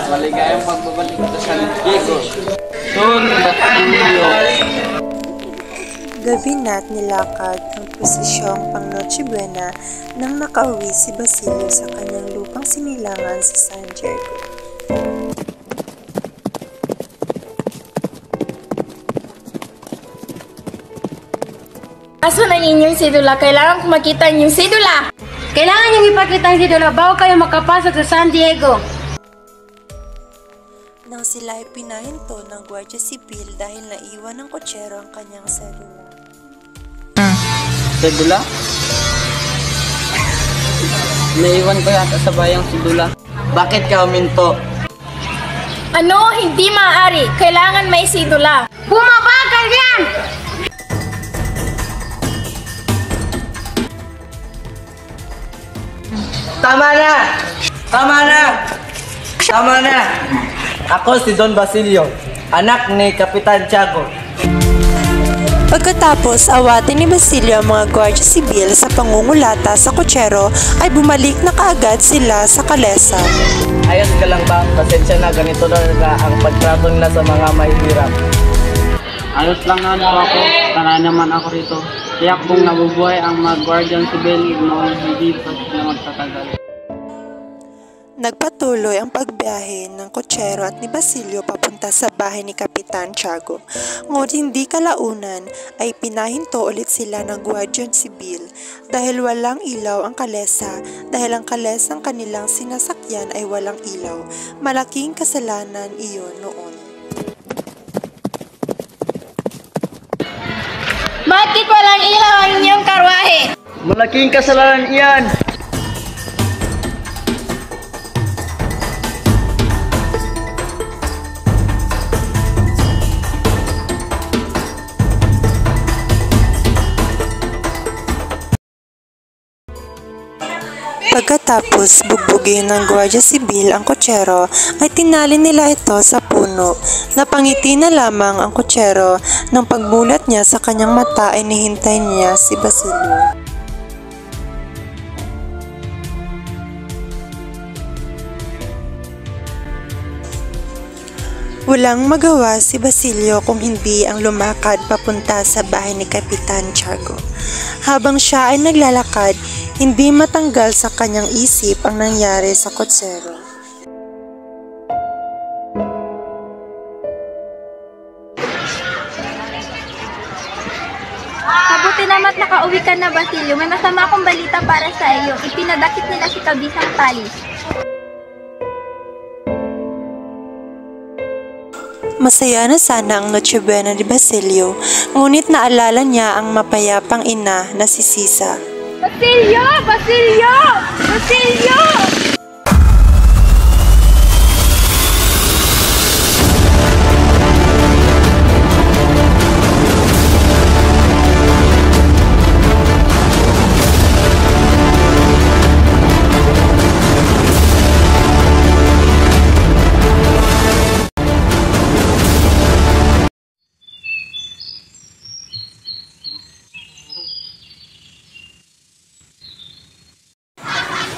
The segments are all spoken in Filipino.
Maligayang pagbabalik sa San Diego. Don Basilio. Gabi na't nilakad ang posisyong pang Noche Buena nang nakauwi si Basilio sa kanyang lupang sinilangan sa San Diego. Aso na inyong sidula? Kailangan ko makita inyong sidula! Kailangan niyong ipakita ang sidula bago kayo makapasok sa San Diego. Nang sila ay pinahinto ng Guardia Civil dahil naiwan ng kotsero ang kanyang sedula. Sedula? Naiwan ko yata sa bayang sedula. Bakit ka huminto? Ano? Hindi maaari. Kailangan may sidula. Bumabagal yan! Tama na! Tama na! Tama na! Ako si Don Basilio, anak ni Kapitan Tiago. Pagkatapos awatin ni Basilio ang mga Guardia Civil sa pangungulata sa kotsero ay bumalik na kaagad sila sa kalesa. Ayos ka lang ba? Pasensya na, ganito talaga ang pagtrato nila sa mga mahihirap. Ayos lang naman po ako, tara naman ako rito. Tiyak kung nabubuhay ang mga Guardian Civil noong hindi pa sila magtatagal. Nagpatuloy ang pagbiyahe ng kotsero at ni Basilio papunta sa bahay ni Kapitan Tiago. Ngunit hindi kalaunan ay pinahinto ulit sila ng Guardian Civil dahil walang ilaw ang kalesa dahil ang kalesang kanilang sinasakyan ay walang ilaw. Malaking kasalanan iyon noon. Bakit walang ilaw ang inyong karwahe? Malaking kasalanan iyan! Pagkatapos bugbugin ng Guardia Civil ang kotsero ay tinali nila ito sa puno. Napangiti na lamang ang kotsero nang pagbulat niya sa kanyang mata ay nihintay niya si Basilio. Walang magawa si Basilio kung hindi ang lumakad papunta sa bahay ni Kapitan Tiago. Habang siya ay naglalakad, hindi matanggal sa kanyang isip ang nangyari sa kotsero. Mabuti naman nakauwi ka na, Basilio. May masama akong balita para sa iyo. Ipinadakip nila si Kabisang Palis. Masaya na sana ang Noche Buena ni Basilio, ngunit naalala niya ang mapayapang ina na si Sisa. Basilio! Basilio! Basilio!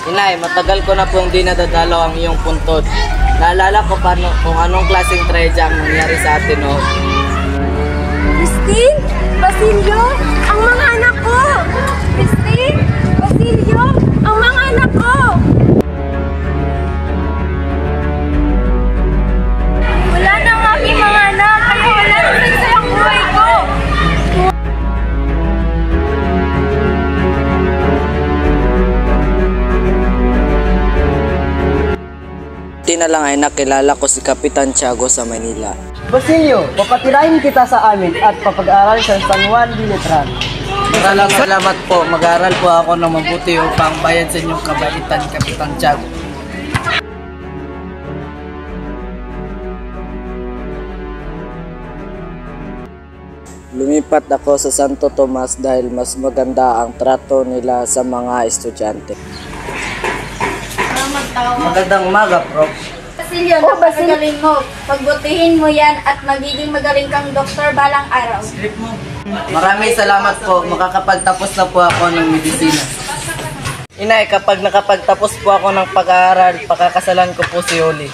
Inay, matagal ko na pong di nadadalaw ang iyong puntod. Naalala ko pa kung anong klaseng trahedya ang nangyari sa atin noon. Christine! Basilio! Ang mga anak ko! Christine! Basilio! Ang mga anak ko! Wala na ang aking mga anak! Kaya wala na sa ang buhay ko! Buti na lang ay nakilala ko si Kapitan Tiago sa Manila. Basilio, papatirahin kita sa amin at papag-aral sa San Juan de Letran. Salamat po. Mag-aaral po ako ng mabuti upang bayad sa inyong kabaitan, Kapitan Tiago. Lumipat ako sa Santo Tomas dahil mas maganda ang trato nila sa mga estudyante. Magandang umaga, Prof. Basilio, napakagaling mo. Pagbutihin mo yan at magiging magaling kang doktor balang araw. Maraming salamat po. Makakapagtapos na po ako ng medisina. Inay, kapag nakapagtapos po ako ng pag-aaral, pakakasalan ko po si Oli.